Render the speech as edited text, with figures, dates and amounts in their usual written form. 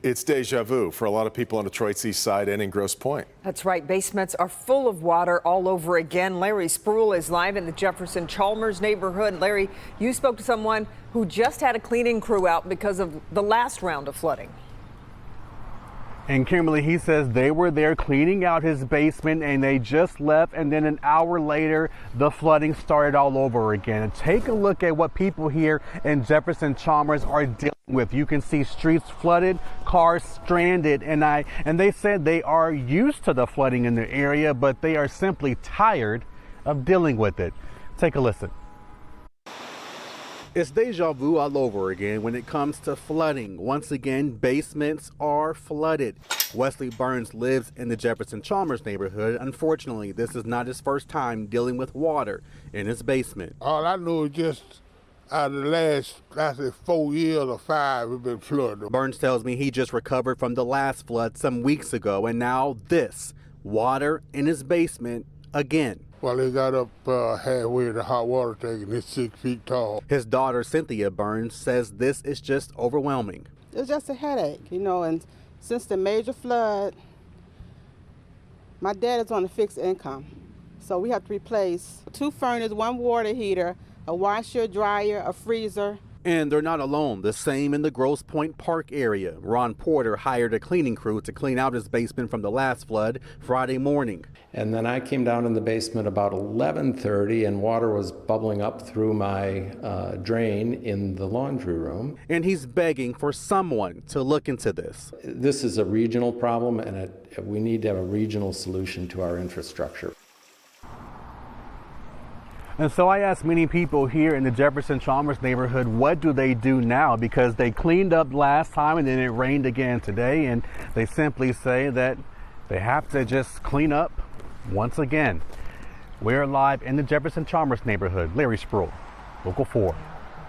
It's deja vu for a lot of people on Detroit's east side and in Grosse Pointe. That's right. Basements are full of water all over again. Larry Spruill is live in the Jefferson Chalmers neighborhood. Larry, you spoke to someone who just had a cleaning crew out because of the last round of flooding. And Kimberly, he says they were there cleaning out his basement and they just left, and then an hour later the flooding started all over again. And take a look at what people here in Jefferson Chalmers are dealing with. You can see streets flooded, cars stranded, and they said they are used to the flooding in the area, but they are simply tired of dealing with it. Take a listen. It's deja vu all over again when it comes to flooding. Once again, basements are flooded. Wesley Burns lives in the Jefferson Chalmers neighborhood. Unfortunately, this is not his first time dealing with water in his basement. All I know is just out of the last, 4 years or 5, we've been flooded. Burns tells me he just recovered from the last flood some weeks ago, and now this, water in his basement again. Well, they got up halfway to the hot water tank and it's 6 feet tall. His daughter, Cynthia Burns, says this is just overwhelming. It's just a headache, and since the major flood, my dad is on a fixed income. So we have to replace 2 furnaces, 1 water heater, a washer, dryer, a freezer. And they're not alone. The same in the Grosse Pointe Park area. Ron Porter hired a cleaning crew to clean out his basement from the last flood Friday morning. And then I came down in the basement about 11:30 and water was bubbling up through my drain in the laundry room. And he's begging for someone to look into this. This is a regional problem, and we need to have a regional solution to our infrastructure. And so I asked many people here in the Jefferson Chalmers neighborhood, what do they do now? Because they cleaned up last time and then it rained again today. And they simply say that they have to just clean up once again. We're live in the Jefferson Chalmers neighborhood. Larry Spruill, Local 4.